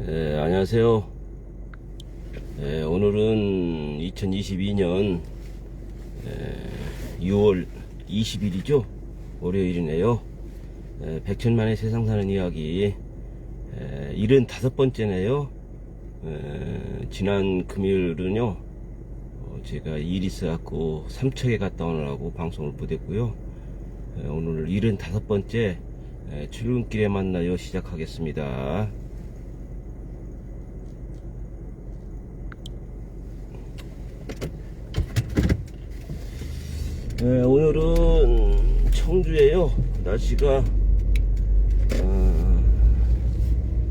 안녕하세요. 오늘은 2022년 6월 20일이죠. 월요일이네요. 백천만의 세상 사는 이야기 75번째네요. 지난 금요일은요, 제가 일이 있어갖고 삼척에 갔다 오느라고 방송을 못했고요. 오늘 75번째 출근길에 만나요 시작하겠습니다. 오늘은 청주에요. 날씨가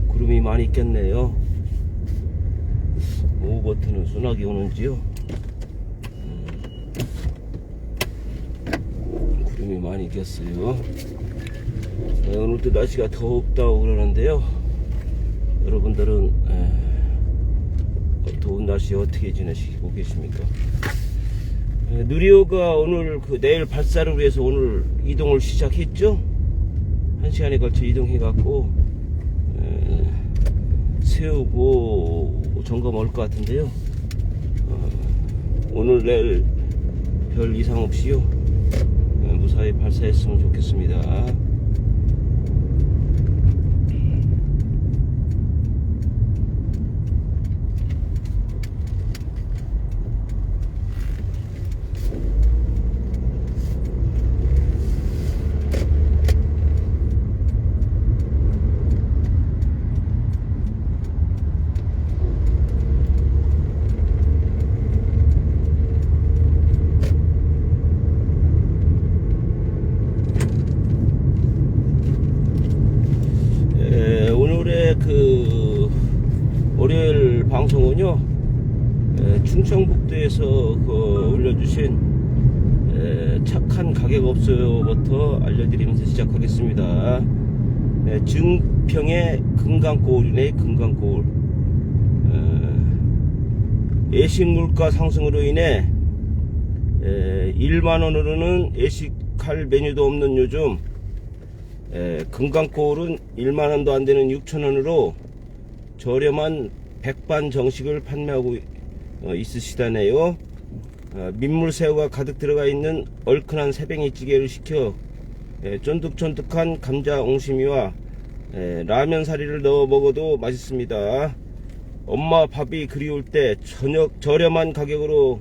구름이 많이 꼈네요. 오후 버튼은 소나기 오는지요. 구름이 많이 꼈어요. 오늘도 날씨가 덥다고 그러는데요. 여러분들은 더운 날씨에 어떻게 지내시고 계십니까? 누리호가 오늘 내일 발사를 위해서 오늘 이동을 시작했죠. 1시간에 걸쳐 이동해갖고 세우고 점검할 것 같은데요. 오늘 내일 별 이상 없이요 무사히 발사했으면 좋겠습니다. 월요일 방송은요, 충청북도에서 올려주신 착한 가격 없어요부터 알려드리면서 시작하겠습니다. 증평의 금강고울이네. 금강고울. 애식물가 상승으로 인해 1만원으로는 애식할 메뉴도 없는 요즘 금강고울은 1만원도 안되는 6천원으로 저렴한 백반 정식을 판매하고 있으시다네요. 민물새우가 가득 들어가 있는 얼큰한 새뱅이찌개를 시켜 쫀득쫀득한 감자 옹심이와 라면 사리를 넣어 먹어도 맛있습니다. 엄마 밥이 그리울 때 저렴한 가격으로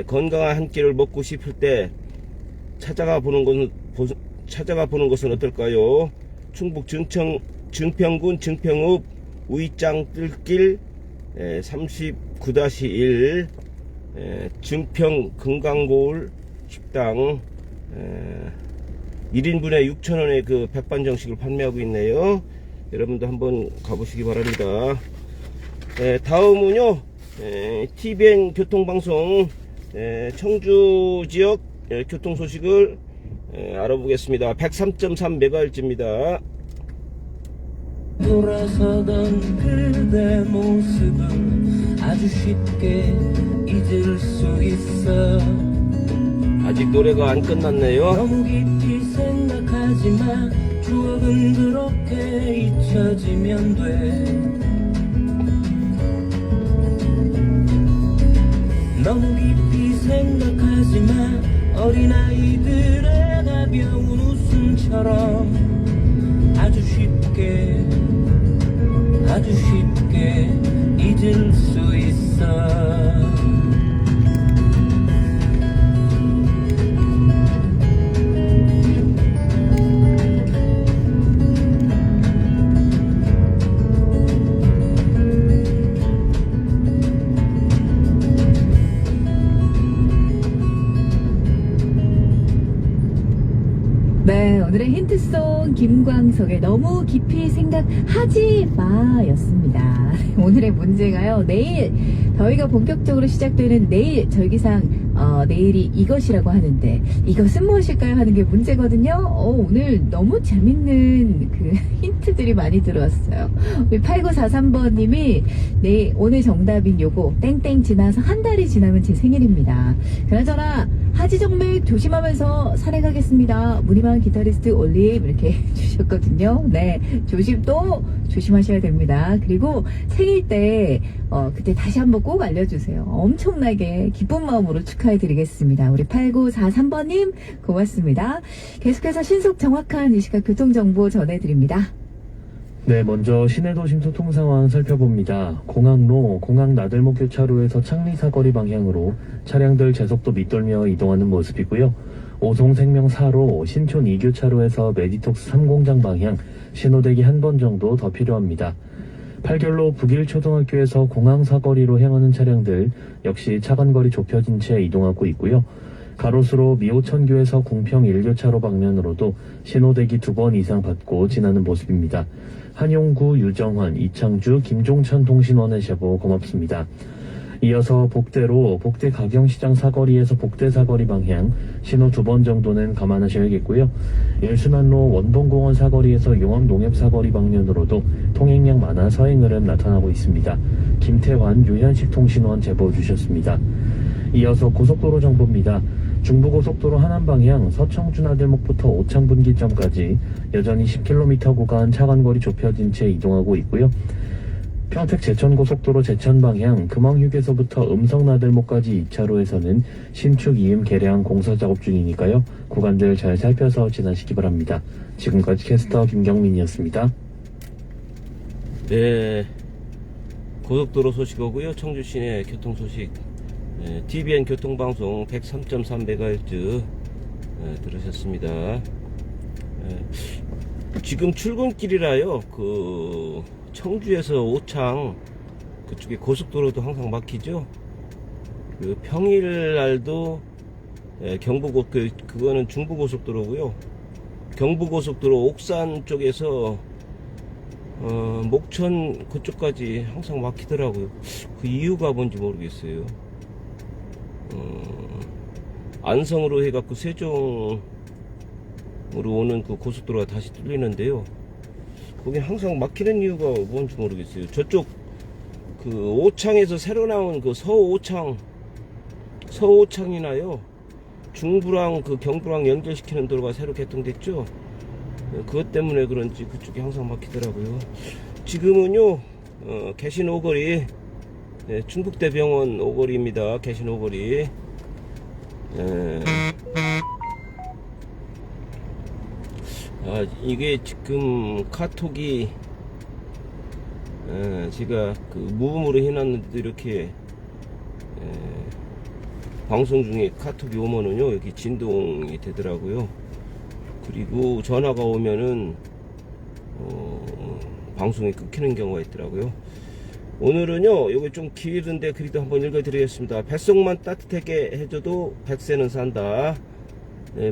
건강한 한 끼를 먹고 싶을 때 찾아가 보는 것은 어떨까요? 충북 증평군 증평읍 우이짱 뜰길 39-1 증평 금강고울 식당 1인분에 6,000원의 그 백반정식을 판매하고 있네요. 여러분도 한번 가보시기 바랍니다. 다음은요, TVN 교통방송 청주 지역 교통 소식을 알아보겠습니다. 103.3MHz입니다. 돌아서던 그대 모습은 아주 쉽게 잊을 수 있어. 아직 노래가 안 끝났네요. 너무 깊이 생각하지마. 추억은 그렇게 잊혀지면 돼. 너무 깊이 생각하지마. 어린아이들의 가벼운 웃음처럼 아주 쉽게 잊을 수 있어. 네, 오늘의 힌트송 김광석의 너무 깊이 생각하지 마 였습니다. 오늘의 문제가요, 내일 더위가 본격적으로 시작되는 내일 절기상 내일이 이것이라고 하는데 이것은 무엇일까요? 하는 게 문제거든요. 오늘 너무 재밌는 그 힌트들이 많이 들어왔어요. 우리 8943번님이 네, 오늘 정답인 요거 땡땡 지나서 한 달이 지나면 제 생일입니다. 그나저나 하지정맥 조심하면서 산행하겠습니다. 무늬만 기타리스트 올림 이렇게 주셨거든요. 네, 조심도 조심하셔야 됩니다. 그리고 생일 때 그때 다시 한번 꼭 알려주세요. 엄청나게 기쁜 마음으로 축하해드리겠습니다. 우리 8943번님 고맙습니다. 계속해서 신속 정확한 이 시각 교통정보 전해드립니다. 네, 먼저 시내도심 교통 상황 살펴봅니다. 공항로, 공항 나들목 교차로에서 창리 사거리 방향으로 차량들 제속도 밑돌며 이동하는 모습이고요. 오송생명 4로 신촌 2교차로에서 메디톡스 3공장 방향 신호대기 한 번 정도 더 필요합니다. 팔결로 북일초등학교에서 공항 사거리로 향하는 차량들 역시 차간거리 좁혀진 채 이동하고 있고요. 가로수로 미호천교에서 궁평 1교차로 방면으로도 신호대기 2번 이상 받고 지나는 모습입니다. 한용구, 유정환, 이창주, 김종천 통신원의 제보 고맙습니다. 이어서 복대로 복대 가경시장 사거리에서 복대 사거리 방향 신호 2번 정도는 감안하셔야겠고요. 일순환로 원동공원 사거리에서 용암 농협 사거리 방면으로도 통행량 많아 서행 흐름 나타나고 있습니다. 김태환, 유현식 통신원 제보 주셨습니다. 이어서 고속도로 정보입니다. 중부고속도로 하남 방향 서청준 아들목부터 오창분기점까지 여전히 10km 구간 차간거리 좁혀진 채 이동하고 있고요. 평택 제천고속도로 제천 방향 금왕휴게소부터 음성나들목까지 2차로에서는 신축 이음 개량 공사 작업 중이니까요. 구간들 잘 살펴서 지나시기 바랍니다. 지금까지 캐스터 김경민이었습니다. 네, 고속도로 소식이고요. 청주 시내 교통 소식. TVN 교통방송 103.3MHz 들으셨습니다. 지금 출근길이라요. 그 청주에서 오창 그쪽에 고속도로도 항상 막히죠. 그 평일날도 그거는 중부고속도로고요. 경부고속도로 옥산 쪽에서 목천 그쪽까지 항상 막히더라고요. 그 이유가 뭔지 모르겠어요. 안성으로 해갖고 세종으로 오는 그 고속도로가 다시 뚫리는데요. 거기 항상 막히는 이유가 뭔지 모르겠어요. 저쪽 그 오창에서 새로 나온 그 서오창이나요. 중부랑 그 경부랑 연결시키는 도로가 새로 개통됐죠. 그것 때문에 그런지 그쪽이 항상 막히더라고요. 지금은요, 개신 오거리, 충북대병원 오거리입니다. 개신 오거리. 이게 지금 카톡이 제가 그 무음으로 해놨는데도 이렇게 방송 중에 카톡이 오면은요 여기 진동이 되더라고요. 그리고 전화가 오면은 방송이 끊기는 경우가 있더라고요. 오늘은요 요거 좀 길은데 그래도 한번 읽어드리겠습니다. 뱃속만 따뜻하게 해줘도 100세는 산다.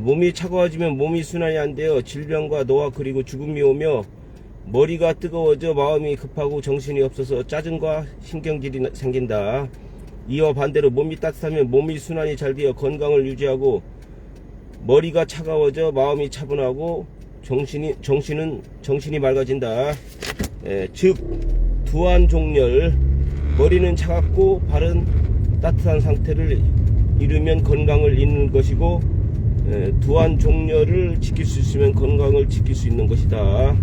몸이 차가워지면 몸이 순환이 안 되어 질병과 노화 그리고 죽음이 오며 머리가 뜨거워져 마음이 급하고 정신이 없어서 짜증과 신경질이 생긴다. 이와 반대로 몸이 따뜻하면 몸이 순환이 잘 되어 건강을 유지하고 머리가 차가워져 마음이 차분하고 정신이 맑아진다. 즉 두한종렬, 머리는 차갑고 발은 따뜻한 상태를 이루면 건강을 잃는 것이고 두한종렬을 지킬 수 있으면 건강을 지킬 수 있는 것이다.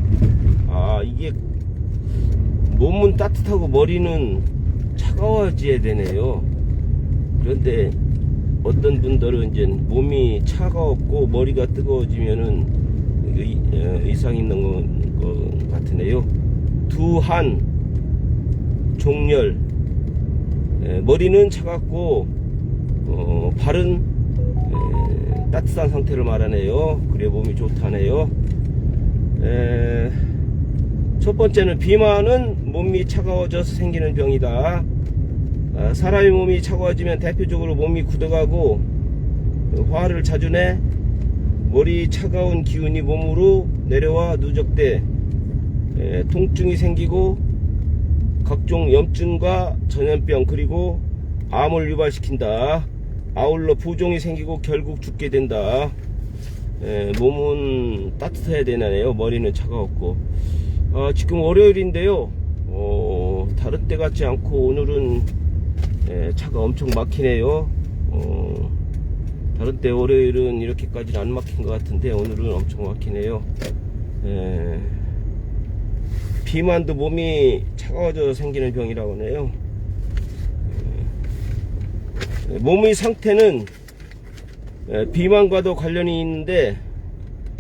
이게 몸은 따뜻하고 머리는 차가워져야 되네요. 그런데 어떤 분들은 이제 몸이 차가웠고 머리가 뜨거워지면은 이상 있는 것 같으네요. 두한 종렬, 머리는 차갑고 발은 따뜻한 상태를 말하네요. 그래 몸이 좋다네요. 첫 번째는 비만은 몸이 차가워져서 생기는 병이다. 사람의 몸이 차가워지면 대표적으로 몸이 굳어가고 화를 자주 내 머리 차가운 기운이 몸으로 내려와 누적돼 통증이 생기고 각종 염증과 전염병 그리고 암을 유발시킨다. 아울러 부종이 생기고 결국 죽게 된다. 몸은 따뜻해야 되나요? 머리는 차가웠고. 지금 월요일인데요. 다른 때 같지 않고 오늘은 차가 엄청 막히네요. 다른 때 월요일은 이렇게까지는 안 막힌 것 같은데 오늘은 엄청 막히네요. 비만도 몸이 차가워져 생기는 병이라고 하네요. 몸의 상태는 비만과도 관련이 있는데,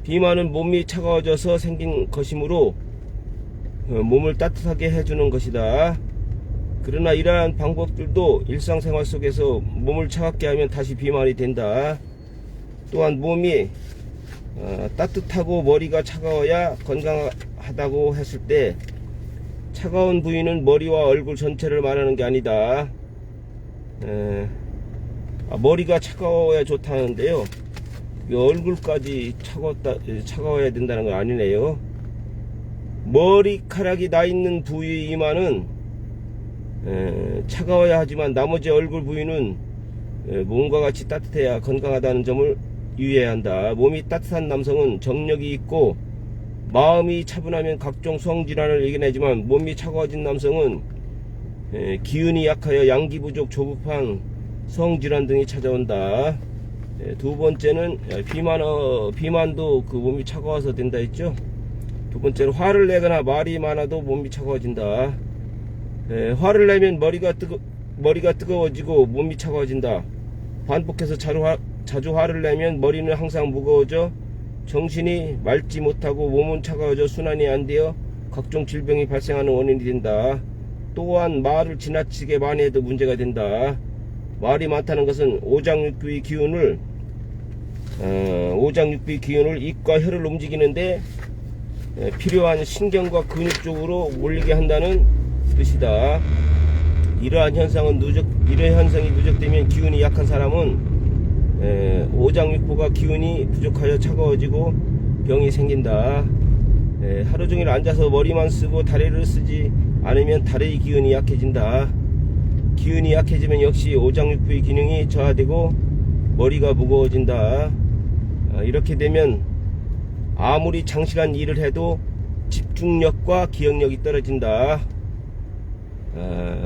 비만은 몸이 차가워져서 생긴 것이므로 몸을 따뜻하게 해주는 것이다. 그러나 이러한 방법들도 일상생활 속에서 몸을 차갑게 하면 다시 비만이 된다. 또한 몸이 따뜻하고 머리가 차가워야 건강하다고 했을 때, 차가운 부위는 머리와 얼굴 전체를 말하는 게 아니다. 머리가 차가워야 좋다는데요, 얼굴까지 차가워야 된다는 건 아니네요. 머리카락이 나 있는 부위 이마는 차가워야 하지만 나머지 얼굴 부위는 몸과 같이 따뜻해야 건강하다는 점을 유의해야 한다. 몸이 따뜻한 남성은 정력이 있고 마음이 차분하면 각종 성질환을 이겨내지만, 몸이 차가워진 남성은 기운이 약하여 양기 부족, 조급한 성질환 등이 찾아온다. 두 번째는 비만도 그 몸이 차가워서 된다 했죠. 두 번째로 화를 내거나 말이 많아도 몸이 차가워진다. 화를 내면 머리가 뜨거워지고 몸이 차가워진다. 반복해서 자주 화를 내면 머리는 항상 무거워져 정신이 맑지 못하고 몸은 차가워져 순환이 안 되어 각종 질병이 발생하는 원인이 된다. 또한 말을 지나치게 많이 해도 문제가 된다. 말이 많다는 것은 오장육부의 기운을 입과 혀를 움직이는데 필요한 신경과 근육 쪽으로 몰리게 한다는 뜻이다. 이러한 현상이 누적되면 기운이 약한 사람은 오장육부가 기운이 부족하여 차가워지고 병이 생긴다. 하루 종일 앉아서 머리만 쓰고 다리를 쓰지 않으면 다리의 기운이 약해진다. 기운이 약해지면 역시 오장육부의 기능이 저하되고 머리가 무거워진다. 이렇게 되면 아무리 장시간 일을 해도 집중력과 기억력이 떨어진다.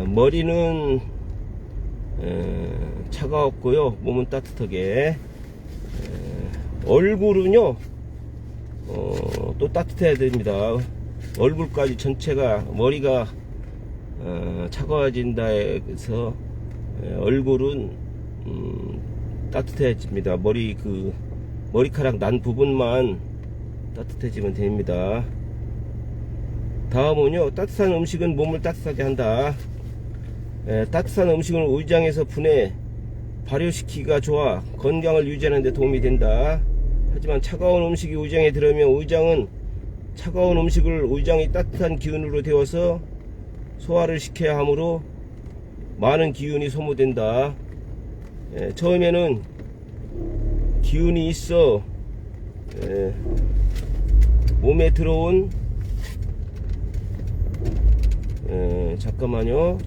머리는 차가웠고요, 몸은 따뜻하게. 얼굴은요 또 따뜻해야 됩니다. 얼굴까지 전체가, 머리가 차가워진다 해서 얼굴은 따뜻해집니다. 머리카락 난 부분만 따뜻해지면 됩니다. 다음은요, 따뜻한 음식은 몸을 따뜻하게 한다. 따뜻한 음식을 위장에서 분해 발효시키기가 좋아 건강을 유지하는 데 도움이 된다. 하지만 차가운 음식이 위장에 들어오면 차가운 음식을 위장이 따뜻한 기운으로 데워서 소화를 시켜야 하므로 많은 기운이 소모된다. 처음에는 기운이 있어 몸에 들어온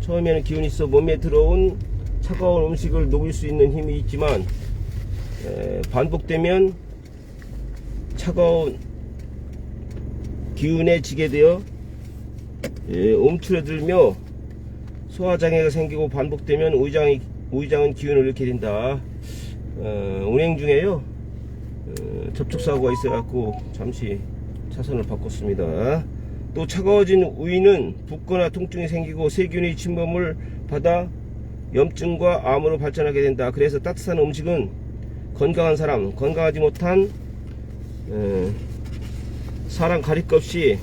처음에는 기운이 있어 몸에 들어온 차가운 음식을 녹일 수 있는 힘이 있지만, 반복되면 차가운 기운에 지게 되어 움츠러들며 소화장애가 생기고, 반복되면 위장은 기운을 잃게 된다. 운행 중에요, 접촉사고가 있어갖고 잠시 차선을 바꿨습니다. 또 차가워진 위는 붓거나 통증이 생기고 세균의 침범을 받아 염증과 암으로 발전하게 된다. 그래서 따뜻한 음식은 건강한 사람, 건강하지 못한 사람 가릴 것 없이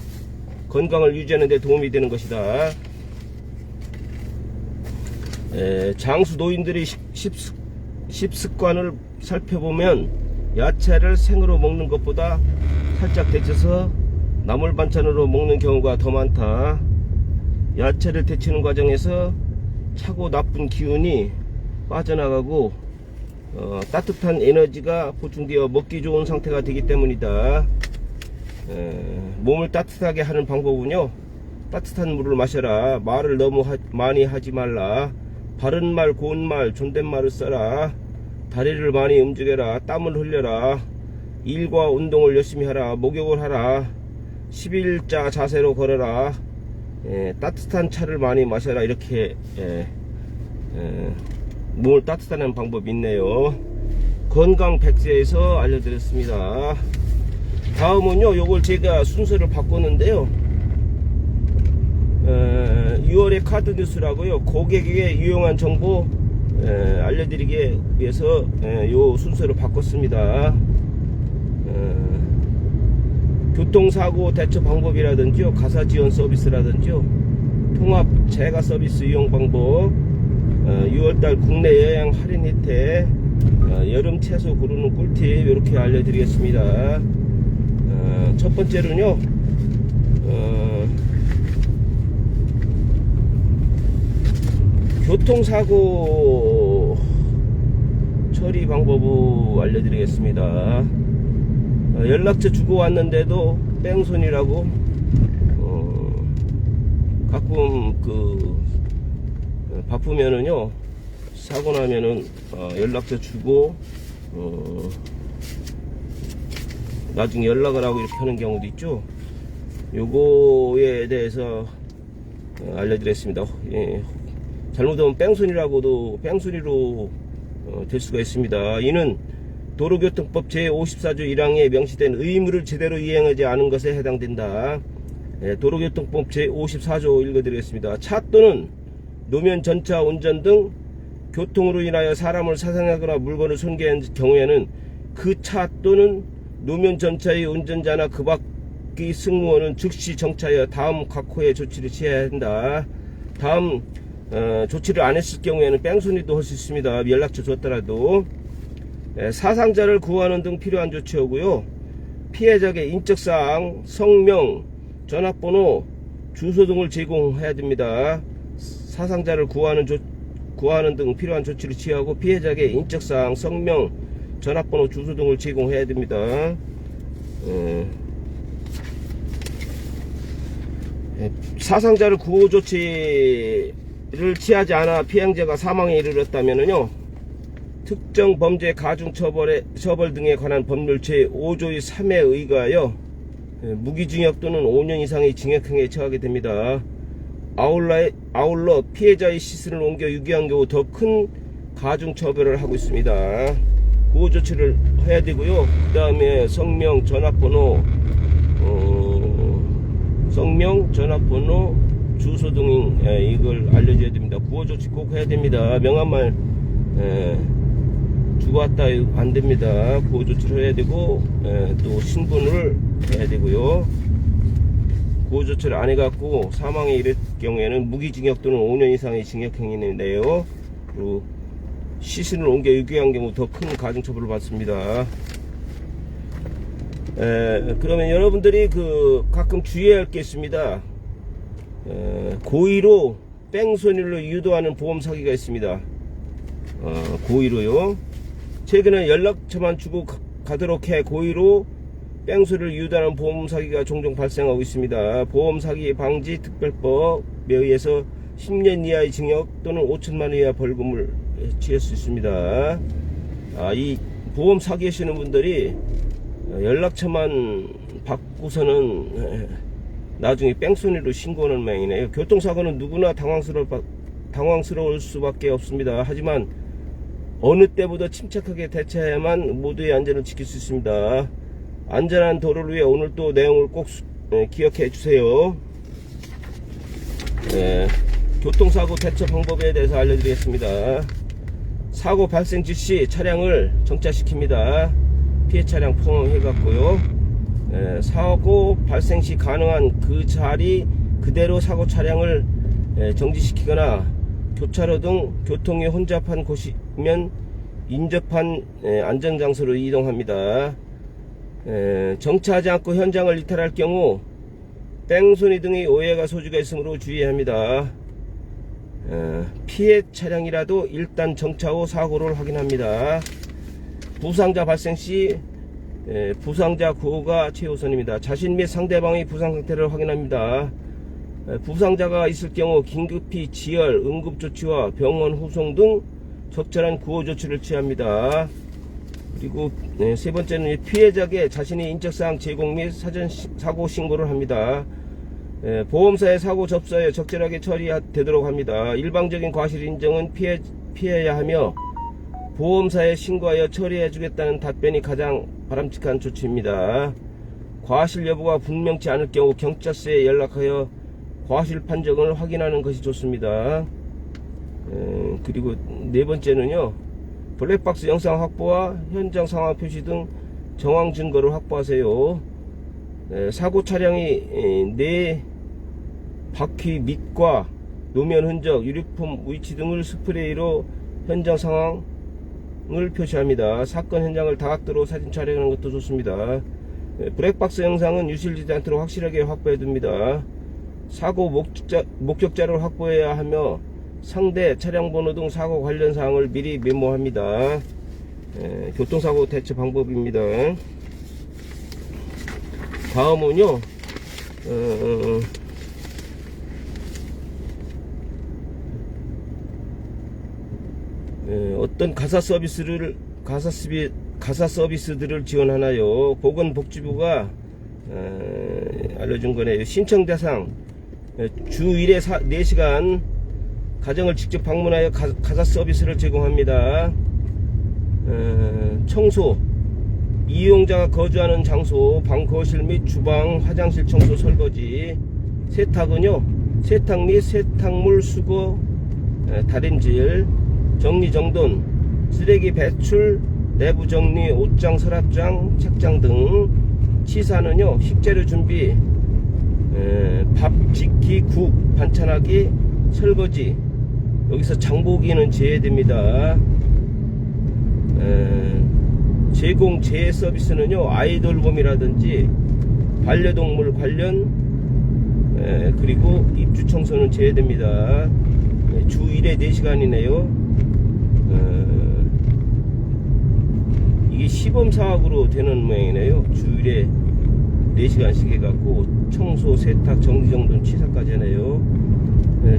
건강을 유지하는 데 도움이 되는 것이다. 장수 노인들의 식습관을 살펴보면 야채를 생으로 먹는 것보다 살짝 데쳐서 나물 반찬으로 먹는 경우가 더 많다. 야채를 데치는 과정에서 차고 나쁜 기운이 빠져나가고 따뜻한 에너지가 보충되어 먹기 좋은 상태가 되기 때문이다. 몸을 따뜻하게 하는 방법은요, 따뜻한 물을 마셔라. 말을 너무 많이 하지 말라. 바른 말, 고운 말, 존댓말을 써라. 다리를 많이 움직여라. 땀을 흘려라. 일과 운동을 열심히 하라. 목욕을 하라. 11자 자세로 걸어라. 따뜻한 차를 많이 마셔라. 이렇게 몸을 따뜻하게 하는 방법이 있네요. 건강 100세에서 알려드렸습니다. 다음은요, 요걸 제가 순서를 바꿨는데요. 6월의 카드 뉴스라고요. 고객에게 유용한 정보 알려드리기 위해서 요 순서를 바꿨습니다. 교통사고 대처 방법이라든지요, 가사 지원 서비스라든지요, 통합 재가 서비스 이용 방법, 6월달 국내 여행 할인 혜택, 여름 채소 고르는 꿀팁 이렇게 알려드리겠습니다. 첫 번째로는요, 교통사고 처리 방법을 알려드리겠습니다. 연락처 주고 왔는데도 뺑소니라고 가끔 바쁘면은요, 사고 나면은 연락처 주고 나중에 연락을 하고 이렇게 하는 경우도 있죠. 요거에 대해서 알려드렸습니다. 잘못하면 뺑소니라고도 뺑소니로 될 수가 있습니다. 이는 도로교통법 제54조 1항에 명시된 의무를 제대로 이행하지 않은 것에 해당된다. 도로교통법 제54조 읽어드리겠습니다. 차 또는 노면 전차 운전 등 교통으로 인하여 사람을 사상하거나 물건을 손괴한 경우에는 그 차 또는 노면 전차의 운전자나 그 밖의 승무원은 즉시 정차하여 다음 각호의 조치를 취해야 한다. 다음 조치를 안 했을 경우에는 뺑소니도 할 수 있습니다. 연락처 줬더라도. 사상자를 구하는 등 필요한 조치하고요. 피해자에게 인적사항, 성명, 전화번호, 주소 등을 제공해야 됩니다. 사상자를 구하는 등 필요한 조치를 취하고 피해자에게 인적사항, 성명, 전화번호, 주소 등을 제공해야 됩니다. 사상자를 구호 조치를 취하지 않아 피해자가 사망에 이르렀다면요, 특정 범죄 가중 처벌 등에 관한 법률 제5조의 3에 의거하여 무기징역 또는 5년 이상의 징역형에 처하게 됩니다. 아울러 피해자의 시신을 옮겨 유기한 경우 더 큰 가중 처벌을 하고 있습니다. 구호 조치를 해야 되고요. 그 다음에 성명, 전화번호, 주소 등 이걸 알려줘야 됩니다. 구호 조치 꼭 해야 됩니다. 명함말 주고 왔다 안 됩니다. 구호 조치를 해야 되고, 또 신분을 해야 되고요. 구호 조치를 안 해갖고 사망에 이를 경우에는 무기징역 또는 5년 이상의 징역형인데요. 그리고 시신을 옮겨 유기한 경우 더 큰 가중처벌을 받습니다. 그러면 여러분들이 가끔 주의해야 할 게 있습니다. 고의로 뺑소니로 유도하는 보험 사기가 있습니다. 고의로요. 최근에 연락처만 주고 가도록 해 고의로 뺑소니를 유도하는 보험 사기가 종종 발생하고 있습니다. 보험 사기 방지 특별법에 의해서 10년 이하의 징역 또는 5천만 원 이하 벌금을 취할 수 있습니다. 이 보험 사기 하시는 분들이 연락처만 받고서는 나중에 뺑소니로 신고하는 모양이네요. 교통사고는 누구나 당황스러울 수밖에 없습니다. 하지만 어느 때보다 침착하게 대처해야만 모두의 안전을 지킬 수 있습니다. 안전한 도로를 위해 오늘 또 내용을 꼭 기억해 주세요. 교통사고 대처 방법에 대해서 알려드리겠습니다. 사고 발생 즉시 차량을 정차시킵니다. 피해 차량 포함해갖고요. 사고 발생 시 가능한 그 자리 그대로 사고 차량을 정지시키거나 교차로 등 교통이 혼잡한 곳이면 인접한 안전장소로 이동합니다. 정차하지 않고 현장을 이탈할 경우 뺑소니 등의 오해가 소지가 있으므로 주의해야 합니다. 피해 차량이라도 일단 정차 후 사고를 확인합니다. 부상자 발생 시 부상자 구호가 최우선입니다. 자신 및 상대방의 부상 상태를 확인합니다. 부상자가 있을 경우 긴급히 지혈, 응급조치와 병원 후송 등 적절한 구호 조치를 취합니다. 그리고 세 번째는 피해자에게 자신의 인적사항 제공 및 사전 사고 신고를 합니다. 보험사의 사고 접수하여 적절하게 처리되도록 합니다. 일방적인 과실 인정은 피해야 하며 보험사에 신고하여 처리해 주겠다는 답변이 가장 바람직한 조치입니다. 과실 여부가 분명치 않을 경우 경찰서에 연락하여 과실 판정을 확인하는 것이 좋습니다. 그리고 네 번째는요, 블랙박스 영상 확보와 현장 상황 표시 등 정황 증거를 확보하세요. 사고 차량이 내 바퀴 밑과 노면 흔적, 유리폼 위치 등을 스프레이로 현장 상황을 표시합니다. 사건 현장을 다각도로 사진 촬영하는 것도 좋습니다. 블랙박스 영상은 유실되지 않도록 확실하게 확보해 둡니다. 사고 목격자를 확보해야 하며 상대 차량 번호 등 사고 관련 사항을 미리 메모합니다. 교통사고 대처 방법입니다. 다음은요, 어떤 가사 서비스들을 지원하나요? 보건복지부가 알려준 거네요. 신청 대상 주 1회 4시간 가정을 직접 방문하여 가사 서비스를 제공합니다. 청소, 이용자가 거주하는 장소, 방, 거실 및 주방, 화장실 청소, 설거지. 세탁은요, 세탁 및 세탁물 수거, 다림질, 정리정돈, 쓰레기 배출, 내부 정리, 옷장, 서랍장, 책장 등. 치사는요, 식재료 준비, 밥 짓기, 국, 반찬하기, 설거지. 여기서 장보기는 제외됩니다. 제공 재해 서비스는요, 아이돌봄이라든지 반려동물 관련, 그리고 입주 청소는 제외됩니다. 주 1회 4시간이네요. 이게 시범사업으로 되는 모양이네요. 주 1회 4시간씩 해갖고 청소, 세탁, 정리정돈, 치사까지 하네요.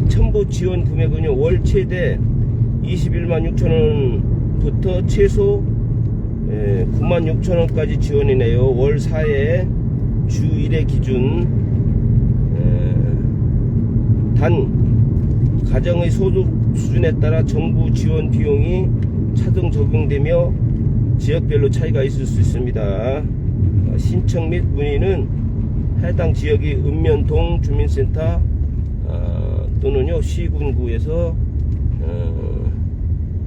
첨부 지원 금액은요, 월 최대 21만 6천원부터 최소 9만 6천원까지 지원이네요. 월 4회 주 1회 기준. 단 가정의 소득 수준에 따라 정부 지원 비용이 차등 적용되며 지역별로 차이가 있을 수 있습니다. 신청 및 문의는 해당 지역의 읍면동 주민센터 또는요, 시군구에서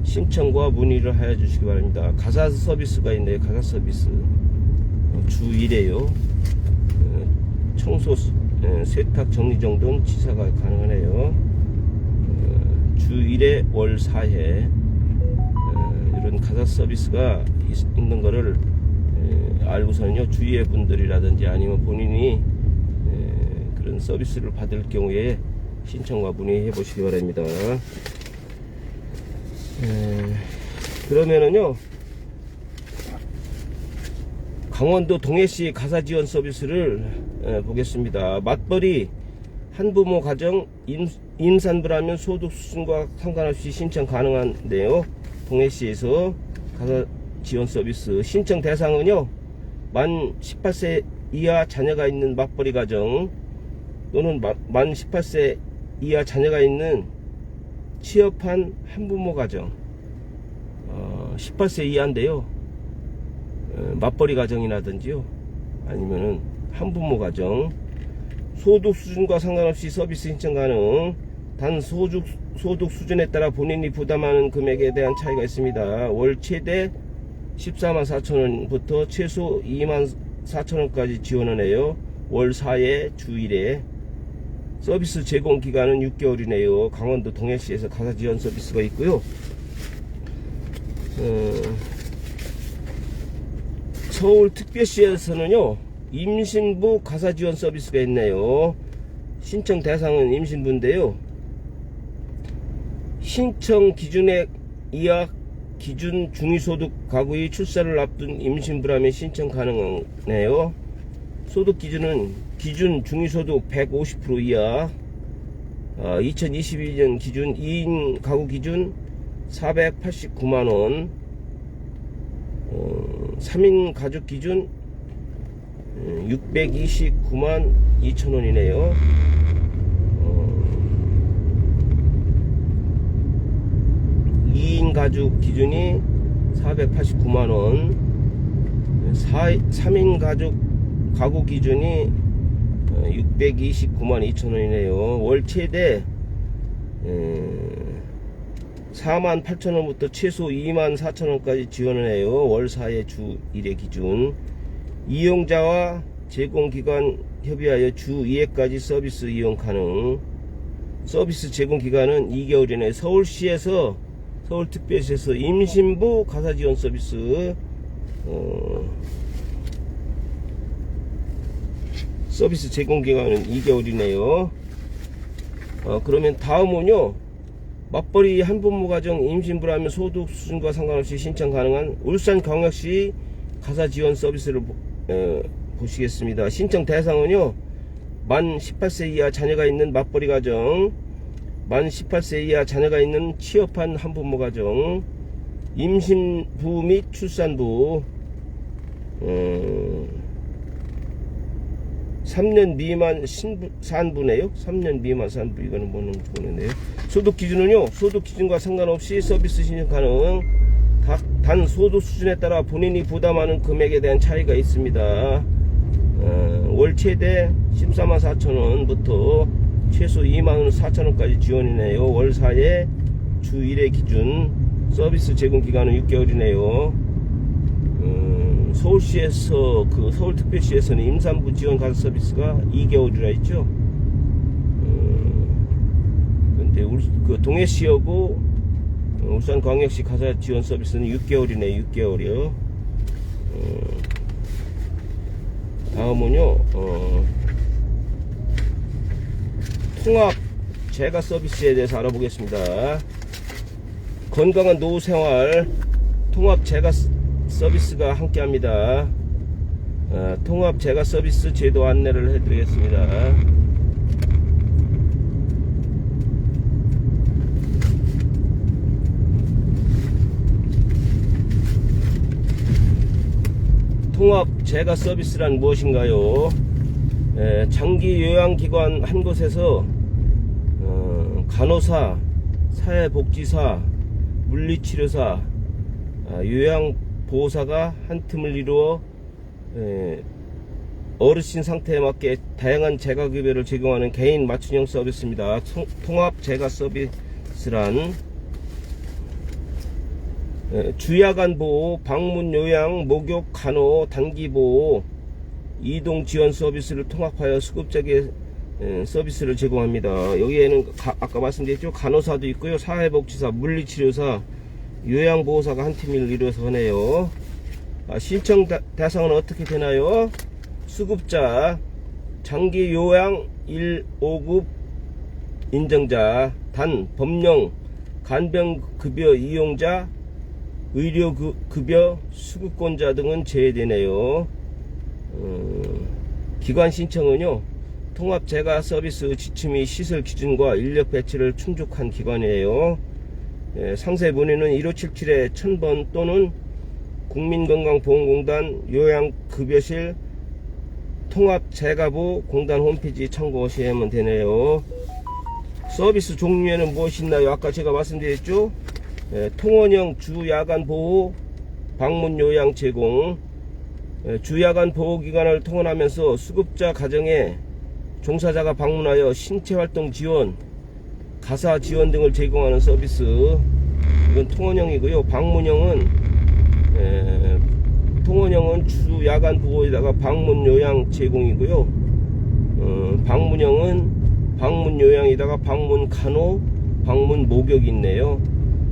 신청과 문의를 하여 주시기 바랍니다. 가사 서비스가 있네요. 가사 서비스 주 1회요. 청소, 세탁, 정리정돈, 치사가 가능하네요. 주 1회 월 4회 이런 가사 서비스가 있는 거를 알고서는요, 주위의 분들이라든지 아니면 본인이 그런 서비스를 받을 경우에 신청과 문의해 보시기 바랍니다. 그러면은요, 강원도 동해시 가사 지원 서비스를 보겠습니다. 맞벌이 한부모 가정 임산부라면 소득 수준과 상관없이 신청 가능한데요. 동해시에서 가사 지원 서비스 신청 대상은요, 만 18세 이하 자녀가 있는 맞벌이 가정 또는 만 18세 이하 자녀가 있는 취업한 한부모 가정, 18세 이하인데요, 맞벌이 가정이라든지요, 아니면은 한부모 가정, 소득 수준과 상관없이 서비스 신청 가능. 단 소득 수준에 따라 본인이 부담하는 금액에 대한 차이가 있습니다. 월 최대 14만 4천원부터 최소 2만 4천원까지 지원을 해요. 월 4회 주 1회. 서비스 제공 기간은 6개월이네요. 강원도 동해시에서 가사 지원 서비스가 있고요. 서울특별시에서는요, 임신부 가사 지원 서비스가 있네요. 신청 대상은 임신부인데요. 신청 기준액 이하 기준 중위소득 가구의 출산을 앞둔 임신부라면 신청 가능하네요. 소득 기준은 기준 중위소득 150% 이하, 2022년 기준 2인 가구 기준 489만원. 3인 가족 기준 629만 2천원이네요. 2인 가족 기준이 489만원, 3인 가족 가구 기준이 629만 2천원이네요. 월 최대 4만 8천원부터 최소 2만 4천원까지 지원을 해요. 월 4회 주 1회 기준. 이용자와 제공기관 협의하여 주 2회까지 서비스 이용 가능. 서비스 제공 기간은 2개월이네. 서울시에서, 서울특별시에서 임신부 가사지원 서비스 서비스 제공 기간은 2개월이네요. 그러면 다음은요, 맞벌이 한부모 가정 임신부라면 소득 수준과 상관없이 신청 가능한 울산광역시 가사지원 서비스를 보시겠습니다. 신청 대상은요, 만 18세 이하 자녀가 있는 맞벌이 가정, 만 18세 이하 자녀가 있는 취업한 한부모 가정, 임신부 및 출산부, 3년 미만 산부네요. 3년 미만 산부. 이거는 뭐는 모르겠네요. 소득 기준은요, 소득 기준과 상관없이 서비스 신청 가능. 단 소득 수준에 따라 본인이 부담하는 금액에 대한 차이가 있습니다. 월 최대 14만 4천원부터 최소 2만 4천원까지 지원이네요. 월 4회 주 1회 기준. 서비스 제공 기간은 6개월이네요. 서울시에서, 서울특별시에서는 임산부 지원 가사 서비스가 2개월이라 있죠. 근데 동해시하고 울산광역시 가사 지원 서비스는 6개월이네. 6개월이요. 다음은요, 통합 재가 서비스에 대해서 알아보겠습니다. 건강한 노후 생활 통합 재가 서비스가 함께합니다. 통합 재가 서비스 제도 안내를 해드리겠습니다. 통합 재가 서비스란 무엇인가요? 장기 요양기관 한 곳에서 간호사, 사회복지사, 물리치료사, 요양보호사가 한 팀을 이루어 어르신 상태에 맞게 다양한 재가급여를 제공하는 개인 맞춤형 서비스입니다. 통합 재가 서비스란 주야간 보호, 방문 요양, 목욕, 간호, 단기 보호, 이동 지원 서비스를 통합하여 수급적인 서비스를 제공합니다. 여기에는 아까 말씀드렸죠, 간호사도 있고요, 사회복지사, 물리치료사, 요양보호사가 한 팀을 이루어서 하네요. 신청 대상은 어떻게 되나요? 수급자, 장기 요양 1,5급 인정자, 단 법령 간병급여 이용자, 의료급여 수급권자 등은 제외되네요. 기관 신청은요, 통합 재가 서비스 지침 및 시설 기준과 인력 배치를 충족한 기관이에요. 상세 문의는 1577-1000번 또는 국민건강보험공단 요양급여실 통합재가부 공단 홈페이지 참고하시면 되네요. 서비스 종류에는 무엇이 있나요? 아까 제가 말씀드렸죠, 통원형 주야간 보호, 방문 요양 제공. 주야간 보호기관을 통원하면서 수급자 가정에 종사자가 방문하여 신체활동 지원, 가사 지원 등을 제공하는 서비스. 이건 통원형이고요. 통원형은 주야간 보호에다가 방문 요양 제공이고요. 방문형은 방문 요양에다가 방문 간호, 방문 목욕이 있네요.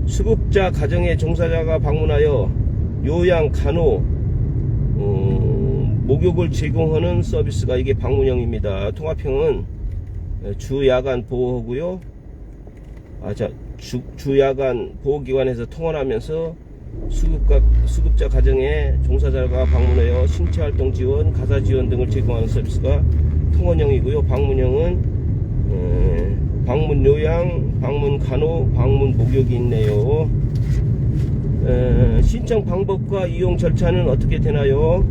수급자 가정에 종사자가 방문하여 요양, 간호, 목욕을 제공하는 서비스가 이게 방문형입니다. 통합형은 주야간 보호고요. 주야간 보호기관에서 통원하면서 수급자 가정에 종사자가 방문하여 신체활동 지원, 가사 지원 등을 제공하는 서비스가 통원형이고요. 방문형은 방문 요양, 방문 간호, 방문 목욕이 있네요. 신청 방법과 이용 절차는 어떻게 되나요?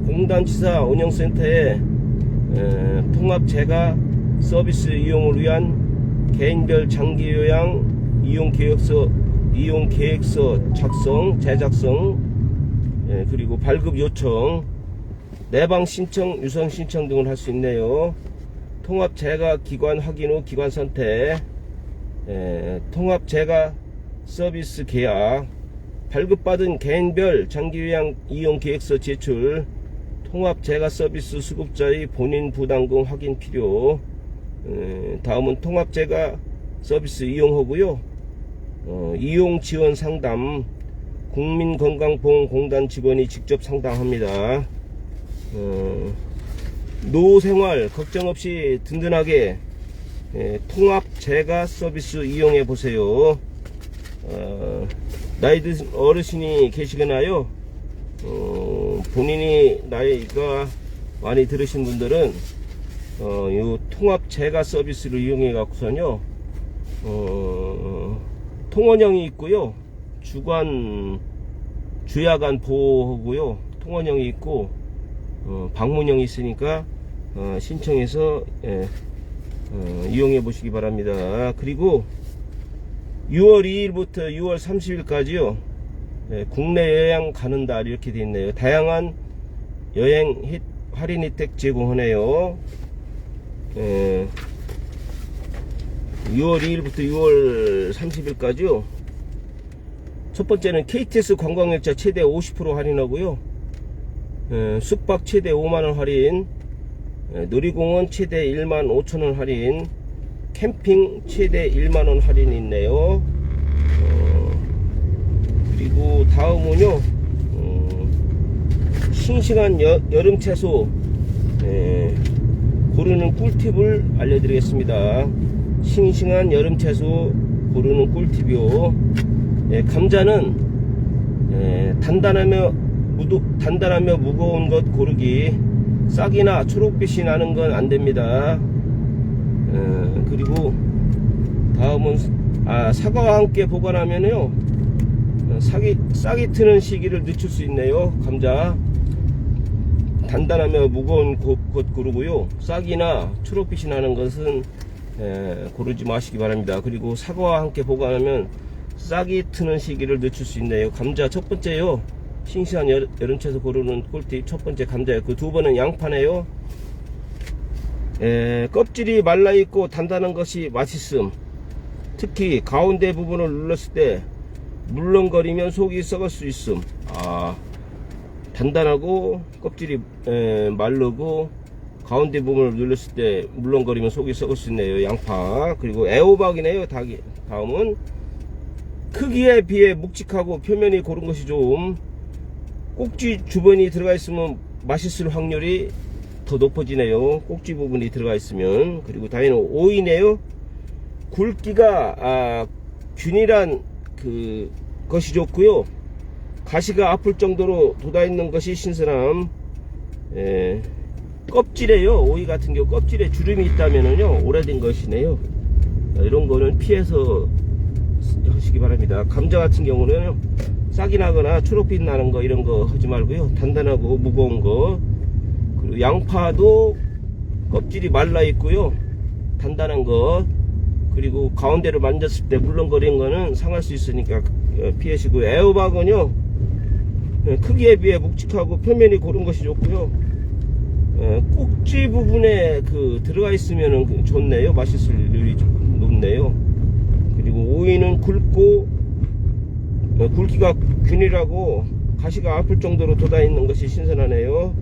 공단지사 운영센터에 통합 재가 서비스 이용을 위한 개인별 장기 요양 이용 계획서 작성, 제작성, 그리고 발급 요청, 내방 신청, 유선 신청 등을 할 수 있네요. 통합 재가 기관 확인 후 기관 선택, 통합 재가 서비스 계약, 발급받은 개인별 장기요양 이용 계획서 제출, 통합 재가 서비스 수급자의 본인 부담금 확인 필요. 다음은 통합 재가 서비스 이용호고요. 이용 지원 상담, 국민건강보험공단 직원이 직접 상담합니다. 노후생활 걱정 없이 든든하게 통합 재가 서비스 이용해 보세요. 나이 든 어르신이 계시거나요, 본인이 나이가 많이 들으신 분들은 이 통합 재가 서비스를 이용해 갖고선요, 통원형이 있고요, 주야간 보호고요, 통원형이 있고 방문형이 있으니까 신청해서 이용해 보시기 바랍니다. 그리고 6월 2일부터 6월 30일까지요, 국내 여행 가는 날 이렇게 되어 있네요. 다양한 여행 할인 혜택 제공하네요. 6월 2일부터 6월 30일까지요. 첫 번째는 KTX 관광열차 최대 50% 할인하고요, 숙박 최대 5만원 할인, 놀이공원 최대 1만 5천원 할인, 캠핑 최대 1만원 할인이 있네요. 그리고 다음은요, 싱싱한 여름 채소 고르는 꿀팁을 알려드리겠습니다. 싱싱한 여름 채소 고르는 꿀팁이요. 감자는 단단하며 무거운 것 고르기. 싹이나 초록빛이 나는 건 안됩니다. 그리고 다음은 사과와 함께 보관하면요, 싹이 트는 시기를 늦출 수 있네요. 감자 단단하며 무거운 것 고르고요, 싹이나 초록빛이 나는 것은 고르지 마시기 바랍니다. 그리고 사과와 함께 보관하면 싹이 트는 시기를 늦출 수 있네요. 감자 첫 번째요, 싱싱한 여름채소 고르는 꿀팁 첫 번째 감자였고, 두 번은 양파네요. 껍질이 말라있고 단단한 것이 맛있음. 특히 가운데 부분을 눌렀을 때 물렁거리면 속이 썩을 수 있음. 단단하고 껍질이 마르고 가운데 부분을 눌렀을 때 물렁거리면 속이 썩을 수 있네요. 양파. 그리고 애호박이네요. 다음은 크기에 비해 묵직하고 표면이 고른 것이 좋음. 꼭지 주변이 들어가 있으면 맛있을 확률이 더 높아지네요. 꼭지 부분이 들어가 있으면. 그리고 다음은 오이네요. 굵기가 균일한 것이 좋고요, 가시가 아플 정도로 돋아있는 것이 신선함. 껍질에요, 오이 같은 경우 껍질에 주름이 있다면은요, 오래된 것이네요. 이런 거는 피해서 하시기 바랍니다. 감자 같은 경우는요, 싹이 나거나 초록빛 나는 거 이런 거 하지 말고요, 단단하고 무거운 거. 그리고 양파도 껍질이 말라 있고요, 단단한 거. 그리고 가운데를 만졌을 때 물렁거리는 거는 상할 수 있으니까 피하시고요. 애호박은요, 크기에 비해 묵직하고 표면이 고른 것이 좋고요, 꼭지 부분에 들어가 있으면 좋네요. 맛있을 률이 높네요. 그리고 오이는 굵고 굵기가 균일하고 가시가 아플 정도로 돋아있는 것이 신선하네요.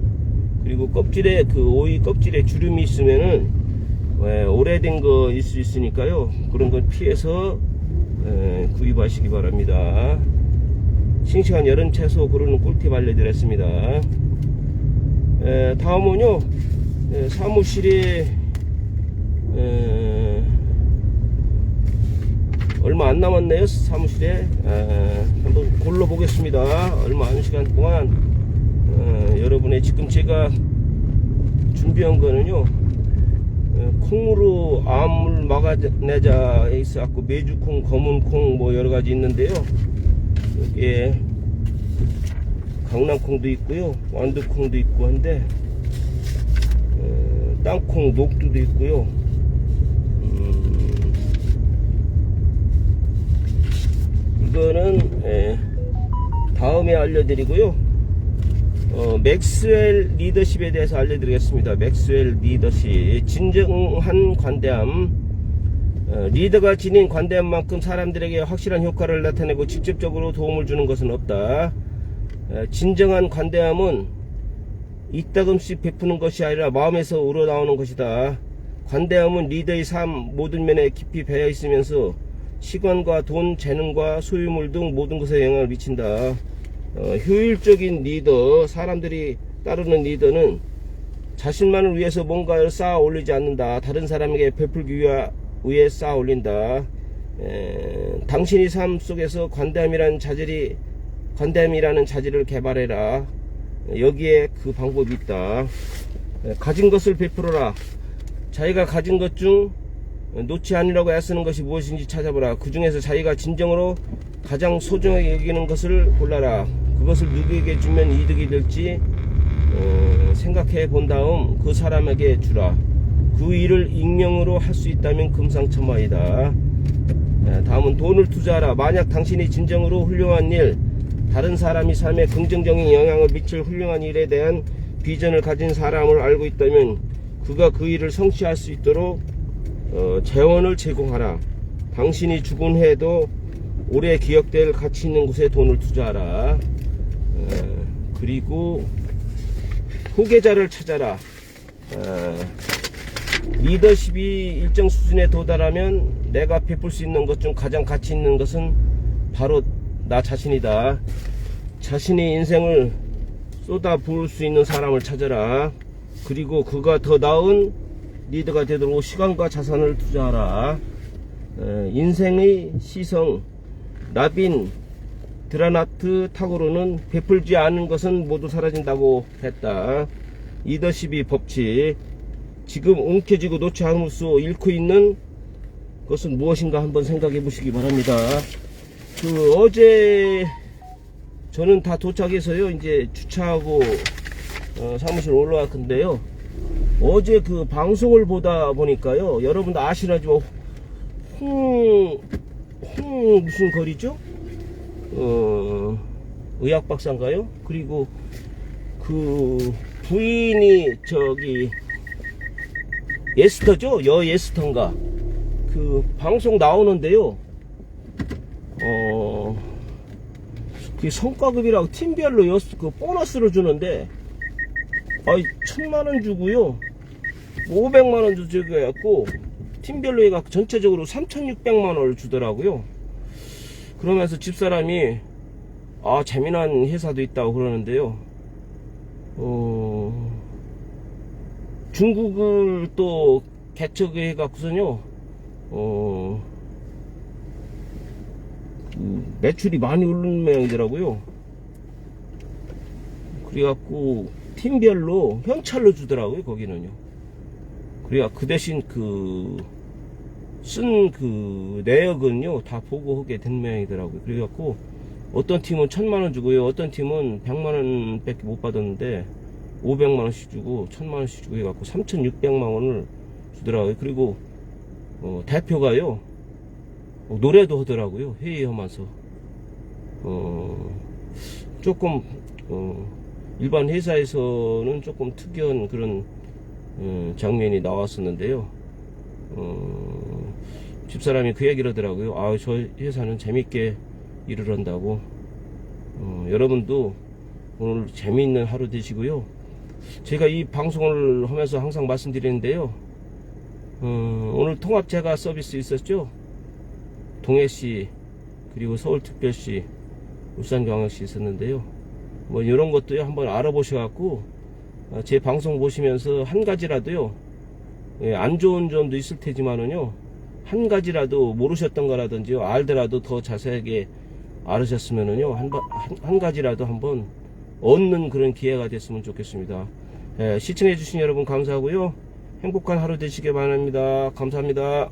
그리고 껍질에 오이 껍질에 주름이 있으면은 오래된 거일 수 있으니까요, 그런 건 피해서 구입하시기 바랍니다. 싱싱한 여름 채소 고르는 꿀팁 알려드렸습니다. 다음은요, 사무실이 얼마 안 남았네요. 사무실에 한번 골라 보겠습니다. 얼마 안 시간 동안 여러분의 지금 제가 준비한 거는요, 콩으로 암을 마가네자에 있어갖고 메주콩, 검은콩 뭐 여러가지 있는데요. 여기에 강낭콩도 있고요, 완두콩도 있고 한데 땅콩, 녹두도 있고요. 이거는 다음에 알려드리고요. 맥스웰 리더십에 대해서 알려드리겠습니다. 맥스웰 리더십. 진정한 관대함. 리더가 지닌 관대함만큼 사람들에게 확실한 효과를 나타내고 직접적으로 도움을 주는 것은 없다. 진정한 관대함은 이따금씩 베푸는 것이 아니라 마음에서 우러나오는 것이다. 관대함은 리더의 삶 모든 면에 깊이 배어 있으면서 시간과 돈, 재능과 소유물 등 모든 것에 영향을 미친다. 효율적인 리더, 사람들이 따르는 리더는 자신만을 위해서 뭔가를 쌓아 올리지 않는다. 다른 사람에게 베풀기 위해 쌓아 올린다. 당신이 삶 속에서 관대함이라는 자질을 개발해라. 여기에 그 방법이 있다. 가진 것을 베풀어라. 자기가 가진 것 중 놓지 않으려고 애쓰는 것이 무엇인지 찾아보라. 그 중에서 자기가 진정으로 가장 소중하게 여기는 것을 골라라. 그것을 누구에게 주면 이득이 될지 생각해 본 다음 그 사람에게 주라. 그 일을 익명으로 할 수 있다면 금상첨화이다. 다음은 돈을 투자하라. 만약 당신이 진정으로 훌륭한 일, 다른 사람이 삶에 긍정적인 영향을 미칠 훌륭한 일에 대한 비전을 가진 사람을 알고 있다면 그가 그 일을 성취할 수 있도록 재원을 제공하라. 당신이 죽은 해에도 오래 기억될 가치 있는 곳에 돈을 투자하라. 그리고 후계자를 찾아라. 리더십이 일정 수준에 도달하면 내가 베풀 수 있는 것 중 가장 가치 있는 것은 바로 나 자신이다. 자신의 인생을 쏟아 부을 수 있는 사람을 찾아라. 그리고 그가 더 나은 리더가 되도록 시간과 자산을 투자하라. 인생의 시성 라빈 드라나트 타고르는 베풀지 않은 것은 모두 사라진다고 했다. 리더십이 법칙. 지금 움켜쥐고 놓지 않을 수 잃고 있는 것은 무엇인가 한번 생각해 보시기 바랍니다. 어제 저는 다 도착해서요, 이제 주차하고 사무실 올라왔는데요. 어제 그 방송을 보다 보니까요, 여러분도 아시나지만 무슨 거리죠? 의학박사인가요? 그리고 그 부인이 저기 예스터죠? 예스터인가? 그 방송 나오는데요. 그 성과급이라고 팀별로 그 보너스를 주는데, 1,000만원 주고요, 500만원 주고 해갖고 팀별로 해갖고 전체적으로 3,600만원을 주더라고요. 그러면서 집사람이 재미난 회사도 있다고 그러는데요. 중국을 또 개척해 갖고서는요, 매출이 많이 오르는 모양이더라고요. 그래갖고 팀별로 현찰로 주더라고요, 거기는요. 그래야 그 대신 쓴 내역은요 다 보고하게 된 모양이더라고요. 그래갖고 어떤 팀은 1,000만원 주고요, 어떤 팀은 100만원 밖에 못 받았는데 500만원씩 주고 1,000만원씩 주고 해갖고 3,600만원을 주더라고요. 그리고 대표가요 노래도 하더라고요, 회의하면서. 조금 일반 회사에서는 조금 특이한 그런 장면이 나왔었는데요. 집사람이 그 얘기를 하더라고요. 저 회사는 재밌게 일을 한다고. 여러분도 오늘 재미있는 하루 되시고요. 제가 이 방송을 하면서 항상 말씀드리는데요, 오늘 통합제가 서비스 있었죠. 동해시, 그리고 서울특별시, 울산광역시 있었는데요. 뭐 이런 것도요 한번 알아보셔갖고 제 방송 보시면서 한 가지라도요, 안 좋은 점도 있을 테지만은요, 한 가지라도 모르셨던 거라든지요, 알더라도 더 자세하게 알으셨으면은요, 한 가지라도 한번 얻는 그런 기회가 됐으면 좋겠습니다. 시청해주신 여러분 감사하고요. 행복한 하루 되시길 바랍니다. 감사합니다.